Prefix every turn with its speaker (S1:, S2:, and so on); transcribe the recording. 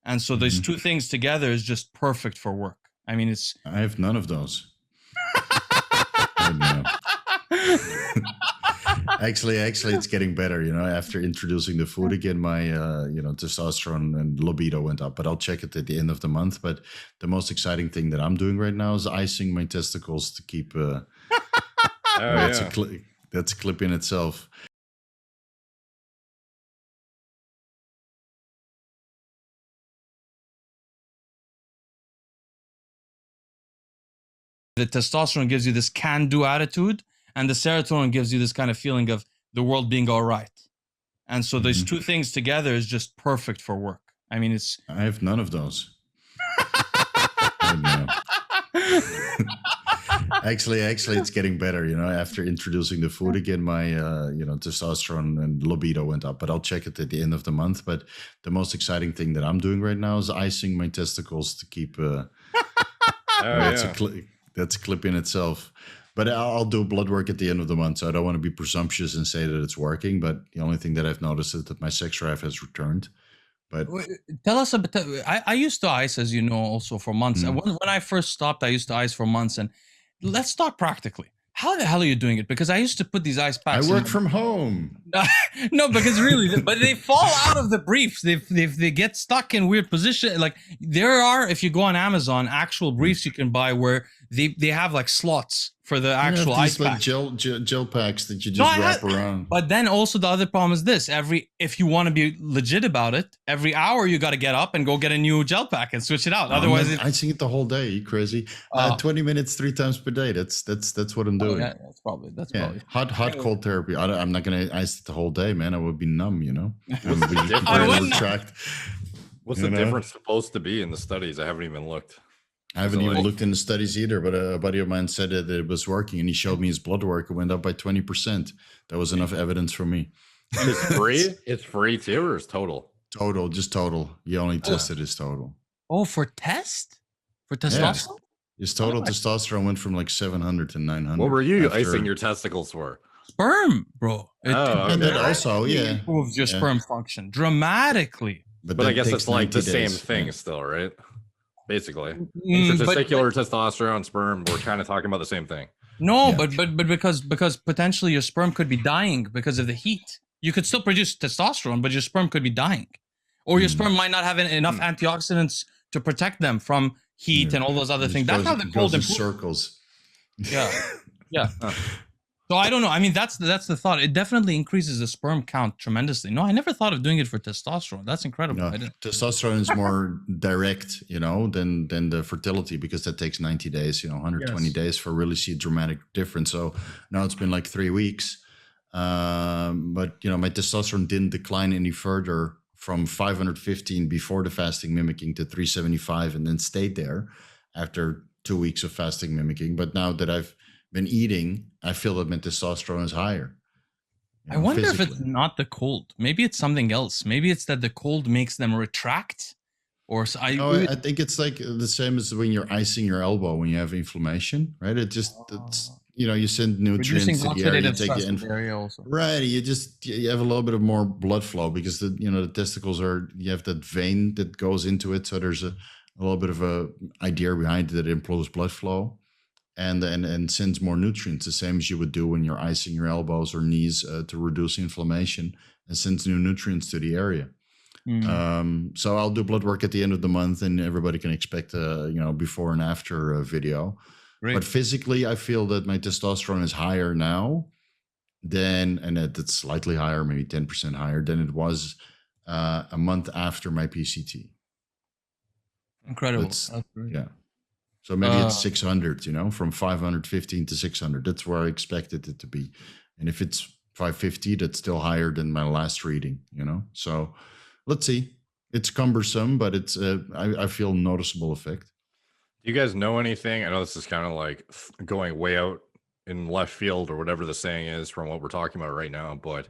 S1: And so those two things together is just perfect for work. I mean, it's
S2: I have none of those. Actually, it's getting better. After introducing the food again, my testosterone and libido went up. But I'll check it at the end of the month. But the most exciting thing that I'm doing right now is icing my testicles to keep. That's a clip in itself.
S1: the testosterone gives you this can-do attitude, and the serotonin gives you this kind of feeling of the world being all right. And so those two things together is just perfect for work. I mean, it's
S2: I have none of those. Actually, it's getting better. After introducing the food again, my testosterone and libido went up. But I'll check it at the end of the month. But the most exciting thing that I'm doing right now is icing my testicles to keep. That's a clip in itself. But I'll do blood work at the end of the month, so I don't want to be presumptuous and say that it's working. But the only thing that I've noticed is that my sex drive has returned. But
S1: tell us a bit. I used to ice, as you know, also for months. When I first stopped, I used to ice for months. And let's talk practically. How the hell are you doing it? Because I used to put these ice packs.
S2: I work from home.
S1: No, because really, but they fall out of the briefs. They get stuck in weird position. Like there are, if you go on Amazon, actual briefs you can buy where they have like slots for the actual ice pack.
S2: Gel packs that you just wrap around.
S1: But then also the other problem is this: if you want to be legit about it, every hour you got to get up and go get a new gel pack and switch it out. Otherwise,
S2: I sing it the whole day. You crazy? 20 minutes 3 times per day. That's what I'm doing.
S1: Yeah, that's probably
S2: hot cold therapy. I'm not gonna ice it the whole day, man. I would be numb.
S3: What's the difference supposed to be in the studies? I haven't even looked.
S2: I haven't even looked in the studies either, but a buddy of mine said that it was working, and he showed me his blood work. It went up by 20%. That was enough evidence for me.
S3: And it's free? It's free too, or it's total?
S2: Total, just total. You only tested his total.
S1: Oh, for test? For testosterone?
S2: Yeah. His total testosterone went from like 700 to 900.
S3: What were you icing your testicles for?
S1: Sperm, bro.
S2: And that also,
S1: improves your sperm function dramatically.
S3: But I guess it's like the same thing still, right? Basically, testicular testosterone, sperm, we're kind of talking about the same thing.
S1: No, but because potentially your sperm could be dying because of the heat. You could still produce testosterone, but your sperm could be dying, or your sperm might not have enough antioxidants to protect them from heat and all those other things. That's how the cold improves.
S2: Circles.
S1: Yeah. So I don't know. I mean, that's the thought. It definitely increases the sperm count tremendously. No, I never thought of doing it for testosterone. That's incredible.
S2: No, testosterone is more direct, than the fertility, because that takes 90 days, 120 days for really see a dramatic difference. So now it's been like 3 weeks. But my testosterone didn't decline any further from 515 before the fasting mimicking to 375, and then stayed there after 2 weeks of fasting mimicking. But now that I've been eating, I feel that my testosterone is higher.
S1: I wonder if it's not the cold. Maybe it's something else. Maybe it's that the cold makes them retract. Or
S2: I think it's like the same as when you're icing your elbow when you have inflammation, right? It's you send nutrients to the area, you take the area also. Right, you have a little bit of more blood flow because the testicles you have that vein that goes into it, so there's a little bit of a idea behind it that improves blood flow. And sends more nutrients, the same as you would do when you're icing your elbows or knees to reduce inflammation, and sends new nutrients to the area. So I'll do blood work at the end of the month, and everybody can expect a before and after video. Great. But physically, I feel that my testosterone is higher now and it's slightly higher, maybe 10% higher than it was a month after my PCT.
S1: Incredible.
S2: Yeah. So maybe it's 600, from 515 to 600. That's where I expected it to be. And if it's 550, that's still higher than my last reading, So let's see. It's cumbersome, but it's I feel noticeable effect.
S3: Do you guys know anything? I know this is kind of like going way out in left field or whatever the saying is from what we're talking about right now, but